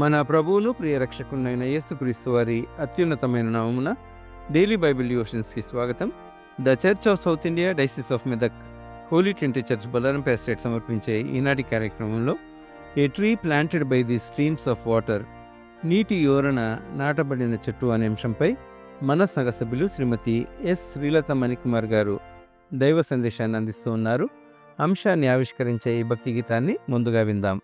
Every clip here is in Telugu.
మన ప్రభువును ప్రియ రక్షకునైన యేసుక్రీస్తు వారి అత్యున్నతమైన నామమున డైలీ బైబిల్ డివోషన్స్కి స్వాగతం. The Church of South India Diocese of Medak Holy Trinity Church Bollarampeta state సమర్పించే ఈనాటి కార్యక్రమంలో a tree planted by the streams of water, నీటి యోరన నాటబడిన చెట్టు అనే అంశంపై మన సంఘ సభ్యులు శ్రీమతి ఎస్ శ్రీలత మణికుమార్ గారు దైవ సందేశాన్ని అందిస్తూ ఉన్నారు. అంశాన్ని ఆవిష్కరించే ఈ భక్తి గీతాన్ని ముందుగా విందాం.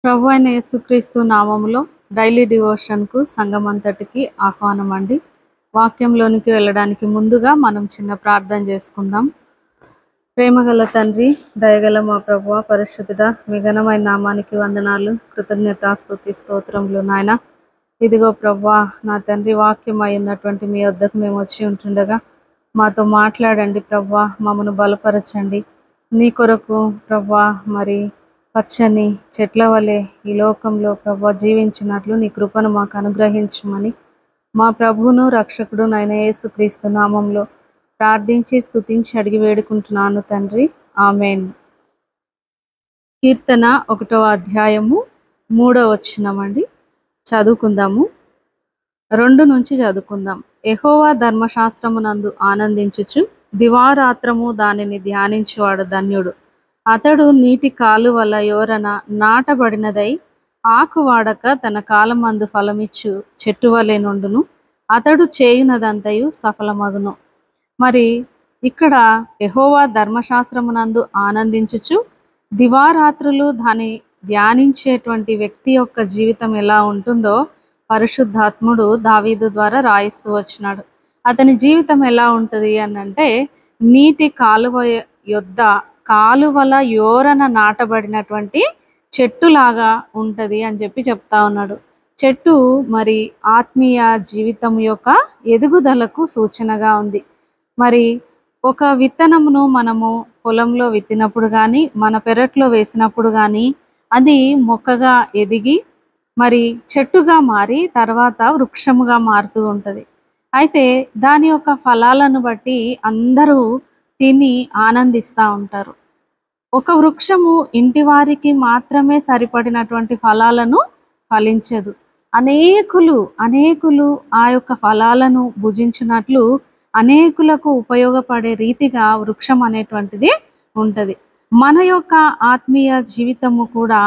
ప్రభు అయిన యేసుక్రీస్తు నామములో డైలీ డివోషన్కు సంఘం అంతటికి ఆహ్వానం అండి. వాక్యంలోనికి వెళ్ళడానికి ముందుగా మనం చిన్న ప్రార్థన చేసుకుందాం. ప్రేమగల తండ్రి, దయగల మా ప్రభువా, పరిశుద్ధుడా, మీ ఘనమైన నామానికి వందనాలు, కృతజ్ఞతాస్తుతి స్తోత్రములు నాయన. ఇదిగో ప్రభువా, నా తండ్రి, వాక్యం అయి ఉన్నటువంటి మీ వద్దకు మేము వచ్చి ఉంటుండగా మాతో మాట్లాడండి ప్రభువా, మమ్మను బలపరచండి. నీ కొరకు ప్రభా మరి పచ్చని చెట్ల వలె ఈ లోకంలో ప్రభా జీవించినట్లు నీ కృపను మాకు అనుగ్రహించమని మా ప్రభువును రక్షకుడు నాయన యేసుక్రీస్తు నామంలో ప్రార్థించి స్తుతించి అడిగి వేడుకుంటున్నాను తండ్రి. ఆమేన్. కీర్తన 1వ అధ్యాయము 3వ వచనమండి. చదువుకుందాము. 2 నుంచి చదువుకుందాం. యెహోవా ధర్మశాస్త్రమునందు ఆనందించుచు దివారాత్రము దానిని ధ్యానించువాడు ధన్యుడు. అతడు నీటి కాలువల యోరన నాటబడినదై ఆకు వాడక తన కాలమందు ఫలమిచ్చు చెట్టు వలె నుండును. అతడు చేయునదంతయు సఫలమగును. మరి ఇక్కడ యెహోవా ధర్మశాస్త్రమునందు ఆనందించుచు దివారాత్రులు దాన్ని ధ్యానించేటువంటి వ్యక్తి యొక్క జీవితం ఎలా ఉంటుందో పరిశుద్ధాత్ముడు దావీదు ద్వారా రాయిస్తూ వచ్చినాడు. అతని జీవితం ఎలా ఉంటుంది అని అంటే, నీటి కాలువ యొద్ద కాలువల యోరన నాటబడినటువంటి చెట్టులాగా ఉంటుంది అని చెప్పి చెప్తా ఉన్నాడు. చెట్టు మరి ఆత్మీయ జీవితం యొక్క ఎదుగుదలకు సూచనగా ఉంది. మరి ఒక విత్తనమును మనము పొలంలో విత్తినప్పుడు కానీ మన పెరట్లో వేసినప్పుడు కానీ అది మొక్కగా ఎదిగి మరి చెట్టుగా మారి తర్వాత వృక్షముగా మారుతూ ఉంటుంది. అయితే దాని యొక్క ఫలాలను బట్టి అందరూ తిని ఆనందిస్తూ ఉంటారు. ఒక వృక్షము ఇంటి వారికి మాత్రమే సరిపడినటువంటి ఫలాలను ఫలించదు. అనేకులు ఆ యొక్క ఫలాలను భుజించినట్లు అనేకులకు ఉపయోగపడే రీతిగా వృక్షం అనేటువంటిది ఉంటుంది. మన యొక్క ఆత్మీయ జీవితము కూడా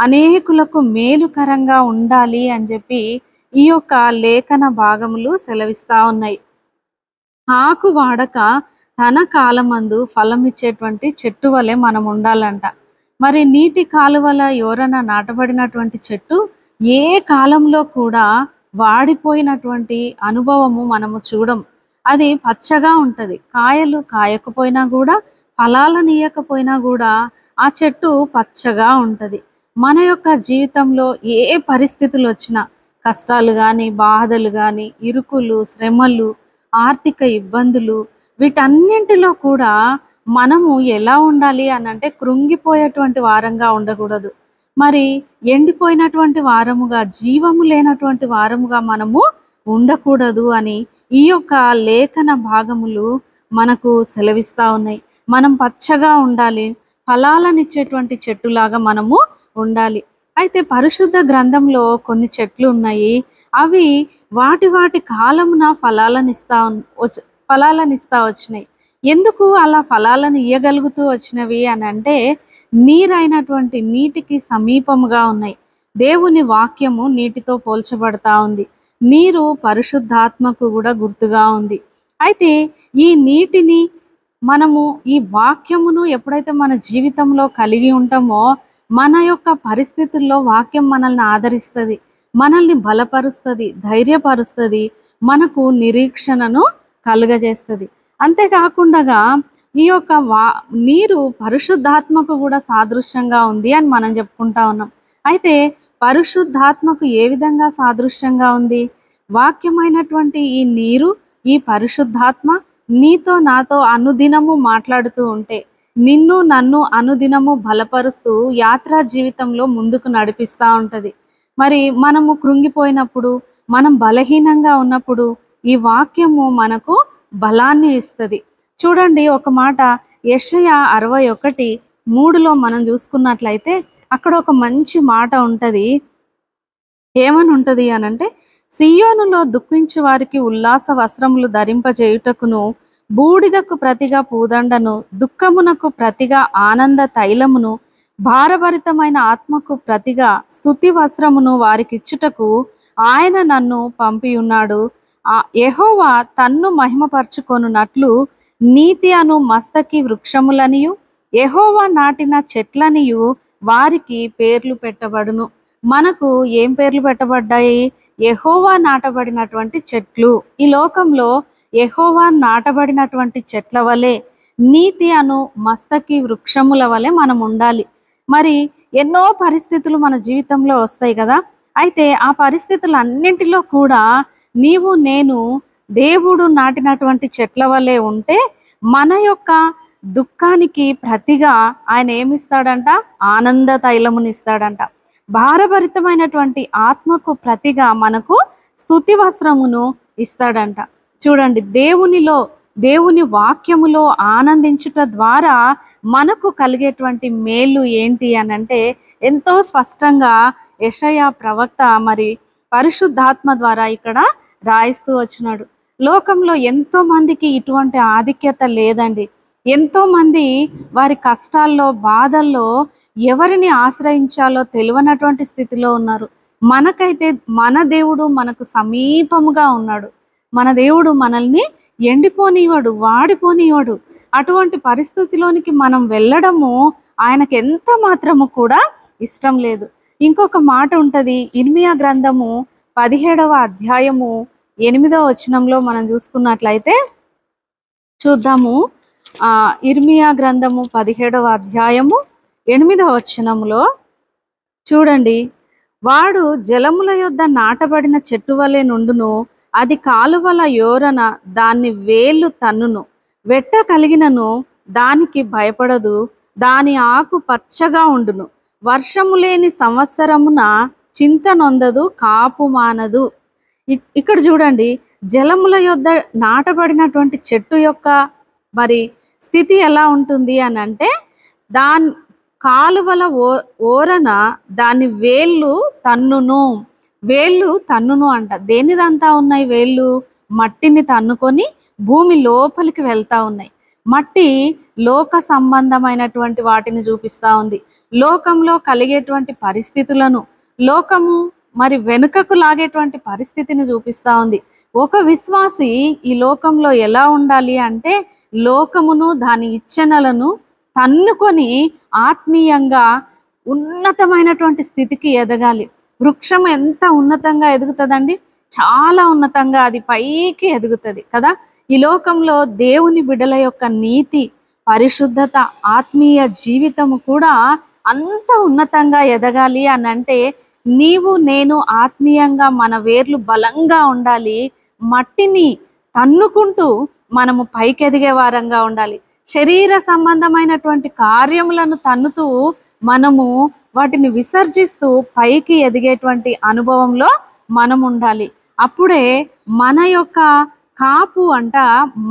అనేకులకు మేలుకరంగా ఉండాలి అని చెప్పి ఈ యొక్క లేఖన భాగములు సెలవిస్తా ఉన్నాయి. ఆకు వాడక తన కాలమందు ఫలం ఇచ్చేటువంటి చెట్టు వలె మనం ఉండాలంట. మరి నీటి కాలువల యోరన నాటబడినటువంటి చెట్టు ఏ కాలంలో కూడా వాడిపోయినటువంటి అనుభవము మనము చూడం. అది పచ్చగా ఉంటుంది. కాయలు కాయకపోయినా కూడా, ఫలాలను ఇయ్యకపోయినా కూడా ఆ చెట్టు పచ్చగా ఉంటుంది. మన యొక్క జీవితంలో ఏ పరిస్థితులు వచ్చినా, కష్టాలు కానీ, బాధలు కానీ, ఇరుకులు, శ్రమలు, ఆర్థిక ఇబ్బందులు, వీటన్నింటిలో కూడా మనము ఎలా ఉండాలి అని అంటే కృంగిపోయేటువంటి వారంగా ఉండకూడదు. మరి ఎండిపోయినటువంటి వారముగా, జీవము లేనటువంటి వారముగా మనము ఉండకూడదు అని ఈ యొక్క లేఖన భాగములు మనకు సెలవిస్తూ ఉన్నాయి. మనం పచ్చగా ఉండాలి, ఫలాలనిచ్చేటువంటి చెట్టులాగా మనము ఉండాలి. అయితే పరిశుద్ధ గ్రంథంలో కొన్ని చెట్లు ఉన్నాయి. అవి వాటి కాలమున ఫలాలనిస్తా వచ్చినాయి. ఎందుకు అలా ఫలాలను ఇయ్యగలుగుతూ వచ్చినవి అని అంటే, నీరైనటువంటి నీటికి సమీపముగా ఉన్నాయి. దేవుని వాక్యము నీటితో పోల్చబడతా ఉంది. నీరు పరిశుద్ధాత్మకు కూడా గుర్తుగా ఉంది. అయితే ఈ నీటిని మనము, ఈ వాక్యమును ఎప్పుడైతే మన జీవితంలో కలిగి ఉంటామో, మన యొక్క పరిస్థితుల్లో వాక్యం మనల్ని ఆదరిస్తుంది, మనల్ని బలపరుస్తుంది, ధైర్యపరుస్తుంది, మనకు నిరీక్షణను కలుగజేస్తుంది. అంతేకాకుండా ఈ యొక్క నీరు పరిశుద్ధాత్మకు కూడా సాదృశ్యంగా ఉంది అని మనం చెప్పుకుంటా ఉన్నాం. అయితే పరిశుద్ధాత్మకు ఏ విధంగా సాదృశ్యంగా ఉంది? వాక్యమైనటువంటి ఈ నీరు, ఈ పరిశుద్ధాత్మ నీతో నాతో అనుదినము మాట్లాడుతూ ఉంటే, నిన్ను నన్ను అనుదినము బలపరుస్తూ యాత్రా జీవితంలో ముందుకు నడిపిస్తూ ఉంటుంది. మరి మనము కృంగిపోయినప్పుడు, మనం బలహీనంగా ఉన్నప్పుడు ఈ వాక్యము మనకు బలాన్ని ఇస్తుంది. చూడండి, ఒక మాట యెషయా 61:3లో మనం చూసుకున్నట్లయితే అక్కడ ఒక మంచి మాట ఉంటుంది. ఏమని ఉంటుంది అనంటే, సియోనులో దుఃఖించు వారికి ఉల్లాస వస్త్రములు ధరింపజేయుటకును, బూడిదకు ప్రతిగా పూదండను, దుఃఖమునకు ప్రతిగా ఆనంద తైలమును, భారభరితమైన ఆత్మకు ప్రతిగా స్తుతి వస్త్రమును వారికిచ్చుటకు ఆయన నన్ను పంపియున్నాడు. యెహోవా తన్ను మహిమపరచుకొనున్నట్లు నీతి అను మస్తకి వృక్షములనియు, యెహోవా నాటిన చెట్లనియు వారికి పేర్లు పెట్టబడును. మనకు ఏం పేర్లు పెట్టబడ్డాయి? యెహోవా నాటబడినటువంటి చెట్లు. ఈ లోకంలో యెహోవా నాటబడినటువంటి చెట్ల వలె, నీతి అను మస్తకి వృక్షముల వలె మనం ఉండాలి. మరి ఎన్నో పరిస్థితులు మన జీవితంలో వస్తాయి కదా. అయితే ఆ పరిస్థితులన్నింటిలో కూడా నీవు నేను దేవుడు నాటినటువంటి చెట్ల వలె ఉంటే మన యొక్క దుఃఖానికి ప్రతిగా ఆయన ఏమిస్తాడంట? ఆనంద తైలమునిస్తాడంట. భారభరితమైనటువంటి ఆత్మకు ప్రతిగా మనకు స్తుతి వస్త్రమును ఇస్తాడంట. చూడండి, దేవుని వాక్యములో ఆనందించుట ద్వారా మనకు కలిగేటువంటి మేలు ఏంటి అని అంటే ఎంతో స్పష్టంగా యెషయా ప్రవక్త మరి పరిశుద్ధాత్మ ద్వారా ఇక్కడ రాయిస్తూ వచ్చినాడు. లోకంలో ఎంతో మందికి ఇటువంటి ఆధిక్యత లేదండి. ఎంతో మంది వారి కష్టాల్లో, బాధల్లో ఎవరిని ఆశ్రయించాలో తెలియనటువంటి స్థితిలో ఉన్నారు. మనకైతే మన దేవుడు మనకు సమీపముగా ఉన్నాడు. మన దేవుడు మనల్ని ఎండిపోనివ్వడు, వాడిపోనివ్వడు. అటువంటి పరిస్థితిలోనికి మనం వెళ్ళడము ఆయనకు ఎంత మాత్రము కూడా ఇష్టం లేదు. ఇంకొక మాట ఉంటది, ఇర్మియా గ్రంథము 17వ అధ్యాయము 8వ వచనంలో మనం చూసుకున్నట్లయితే చూద్దాము. ఇర్మియా గ్రంథము 17వ అధ్యాయము 8వ వచనంలో చూడండి, వాడు జలముల యొద్ద నాటబడిన చెట్టు వలె నుండును, అది కాలువల యోరన దాన్ని వేళ్ళు తన్నును, వెట్ట కలిగినను దానికి భయపడదు, దాని ఆకు పచ్చగా ఉండును, వర్షము లేని సంవత్సరమున చింత నొందదు, కాపు మానదు. ఇక్కడ చూడండి, జలముల యొద్ద నాటబడినటువంటి చెట్టు యొక్క మరి స్థితి ఎలా ఉంటుంది అని అంటే, కాలువల ఓరన దాని వేళ్ళు తన్నును అంట. దేనిదంతా ఉన్నాయి వేళ్ళు? మట్టిని తన్నుకొని భూమి లోపలికి వెళ్తా ఉన్నాయి. మట్టి లోక సంబంధమైనటువంటి వాటిని చూపిస్తా ఉంది. లోకంలో కలిగేటువంటి పరిస్థితులను, లోకము మరి వెనుకకు లాగేటువంటి పరిస్థితిని చూపిస్తా ఉంది. ఒక విశ్వాసి ఈ లోకంలో ఎలా ఉండాలి అంటే, లోకమును దాని ఇచ్చనలను తన్నుకొని ఆత్మీయంగా ఉన్నతమైనటువంటి స్థితికి ఎదగాలి. వృక్షం ఎంత ఉన్నతంగా ఎదుగుతుందండి? చాలా ఉన్నతంగా అది పైకి ఎదుగుతుంది కదా. ఈ లోకంలో దేవుని బిడ్డల యొక్క నీతి, పరిశుద్ధత, ఆత్మీయ జీవితము కూడా అంత ఉన్నతంగా ఎదగాలి అని అంటే నీవు నేను ఆత్మీయంగా మన వేర్లు బలంగా ఉండాలి. మట్టిని తన్నుకుంటూ మనము పైకి ఎదిగే వారంగా ఉండాలి. శరీర సంబంధమైనటువంటి కార్యములను తన్నుతూ మనము వాటిని విసర్జిస్తూ పైకి ఎదిగేటువంటి అనుభవంలో మనం ఉండాలి. అప్పుడే మన యొక్క కాపు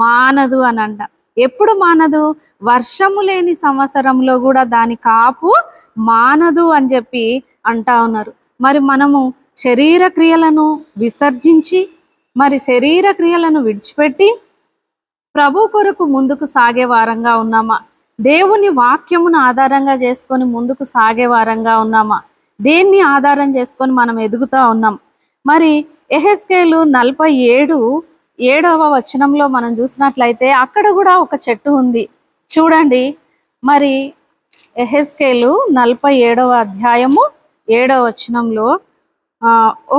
మానదు అని అంట. ఎప్పుడు మానదు? వర్షము లేని సంవత్సరంలో కూడా దాని కాపు మానదు అని చెప్పి అంటా ఉన్నారు. మరి మనము శరీర క్రియలను విసర్జించి మరి శరీర క్రియలను విడిచిపెట్టి ప్రభు కొరకు ముందుకు సాగే వారంగా ఉన్నామా? దేవుని వాక్యమును ఆధారంగా చేసుకొని ముందుకు సాగే వారంగా ఉన్నామా? దేన్ని ఆధారం చేసుకొని మనం ఎదుగుతా ఉన్నాం? మరి యెహెజ్కేలు 47:7వ వచనంలో మనం చూసినట్లయితే అక్కడ కూడా ఒక చెట్టు ఉంది. చూడండి, మరి యెహెజ్కేలు 47వ అధ్యాయము 7వ వచనంలో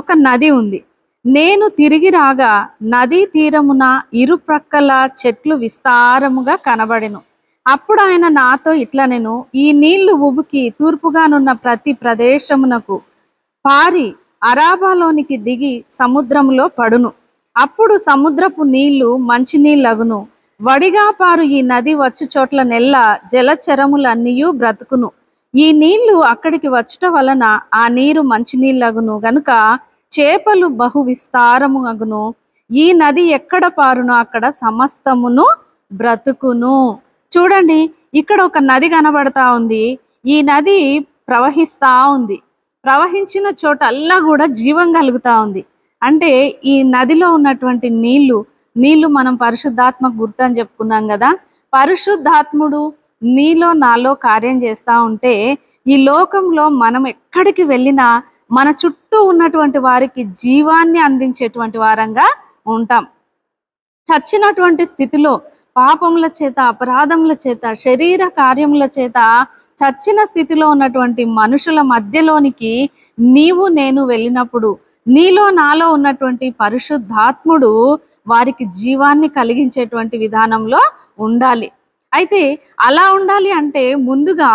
ఒక నది ఉంది. నేను తిరిగి రాగా నదీ తీరమున ఇరుప్రక్కల చెట్లు విస్తారముగా కనబడెను. అప్పుడు ఆయన నాతో ఇట్లనెను, ఈ నీళ్లు ఉబుకి తూర్పుగానున్న ప్రతి ప్రదేశమునకు పారి అరాబాలోనికి దిగి సముద్రములో పడును. అప్పుడు సముద్రపు నీళ్లు మంచినీళ్ళగును. వడిగా పారు ఈ నది వచ్చు చోట్ల నెల్ల జలచరములన్నీయు బ్రతుకును. ఈ నీళ్లు అక్కడికి వచ్చుట వలన ఆ నీరు మంచినీళ్ళగును గనుక చేపలు బహు విస్తారము అగును. ఈ నది ఎక్కడ పారునో అక్కడ సమస్తమును బ్రతుకును. చూడండి, ఇక్కడ ఒక నది కనబడతా ఉంది. ఈ నది ప్రవహిస్తా ఉంది. ప్రవహించిన చోటల్లా కూడా జీవం కలుగుతా ఉంది. అంటే ఈ నదిలో ఉన్నటువంటి నీళ్లు మనం పరిశుద్ధాత్మకు గుర్తు అని చెప్పుకున్నాం కదా. పరిశుద్ధాత్ముడు నీలో నాలో కార్యం చేస్తూ ఉంటే ఈ లోకంలో మనం ఎక్కడికి వెళ్ళినా మన చుట్టూ ఉన్నటువంటి వారికి జీవాన్ని అందించేటువంటి వారంగా ఉంటాం. చచ్చినటువంటి స్థితిలో పాపముల చేత, అపరాధముల చేత, శరీర కార్యముల చేత చచ్చిన స్థితిలో ఉన్నటువంటి మనుషుల మధ్యలోనికి నీవు నేను వెళ్ళినప్పుడు నీలో నాలో ఉన్నటువంటి పరిశుద్ధాత్ముడు వారికి జీవాన్ని కలిగించేటువంటి విధానంలో ఉండాలి. అయితే అలా ఉండాలి అంటే ముందుగా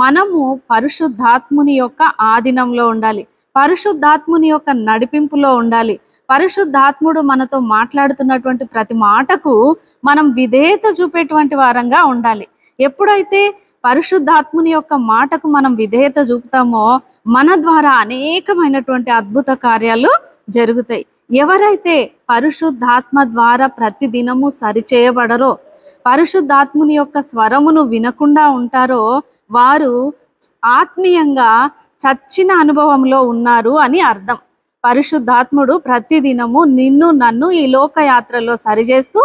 మనము పరిశుద్ధాత్ముని యొక్క ఆధీనంలో ఉండాలి, పరిశుద్ధాత్ముని యొక్క నడిపింపులో ఉండాలి, పరిశుద్ధాత్ముడు మనతో మాట్లాడుతున్నటువంటి ప్రతి మాటకు మనం విధేయత చూపేటువంటి వారంగా ఉండాలి. ఎప్పుడైతే పరిశుద్ధాత్ముని యొక్క మాటకు మనం విధేయత చూపుతామో మన ద్వారా అనేకమైనటువంటి అద్భుత కార్యాలు జరుగుతాయి. ఎవరైతే పరిశుద్ధాత్మ ద్వారా ప్రతి దినము సరిచేయబడరో, పరిశుద్ధాత్ముని యొక్క స్వరమును వినకుండా ఉంటారో వారు ఆత్మీయంగా చచ్చిన అనుభవంలో ఉన్నారు అని అర్థం. పరిశుద్ధాత్ముడు ప్రతిదినము నిన్ను నన్ను ఈ లోకయాత్రలో సరిచేస్తూ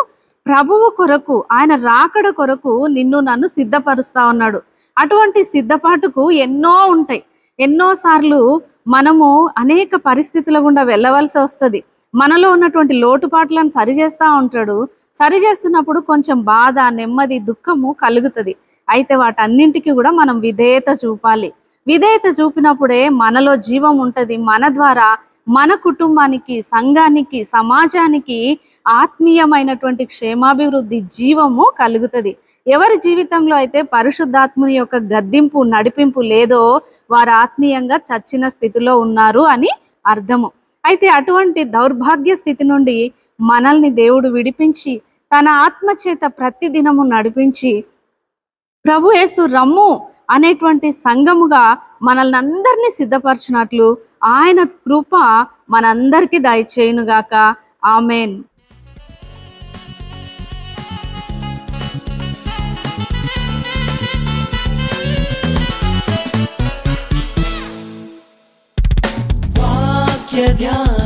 ప్రభువు కొరకు, ఆయన రాకడ కొరకు నిన్ను నన్ను సిద్ధపరుస్తా ఉన్నాడు. అటువంటి సిద్ధపాటుకు ఎన్నో ఉంటాయి. ఎన్నోసార్లు మనము అనేక పరిస్థితుల గుండా వెళ్ళవలసి వస్తుంది. మనలో ఉన్నటువంటి లోటుపాట్లను సరిచేస్తూ ఉంటాడు. సరిచేస్తున్నప్పుడు కొంచెం బాధ, నెమ్మది, దుఃఖము కలుగుతుంది. అయితే వాటన్నింటికి కూడా మనం విధేయత చూపాలి. విధేయత చూపినప్పుడే మనలో జీవం ఉంటుంది. మన ద్వారా మన కుటుంబానికి, సంఘానికి, సమాజానికి ఆత్మీయమైనటువంటి క్షేమాభివృద్ధి, జీవము కలుగుతుంది. ఎవరి జీవితంలో అయితే పరిశుద్ధాత్ముని యొక్క గద్దింపు, నడిపింపు లేదో వారు ఆత్మీయంగా చచ్చిన స్థితిలో ఉన్నారు అని అర్థము. అయితే అటువంటి దౌర్భాగ్య స్థితి నుండి మనల్ని దేవుడు విడిపించి తన ఆత్మ చేత ప్రతి దినము నడిపించి ప్రభు యేసు రమ్ము అనేటువంటి సంఘముగా మనల్ని అందరినీ సిద్ధపరచినట్లు ఆయన కృప మనందరికీ దయచేయునుగాక. ఆమేన్. वाक्य ध्यान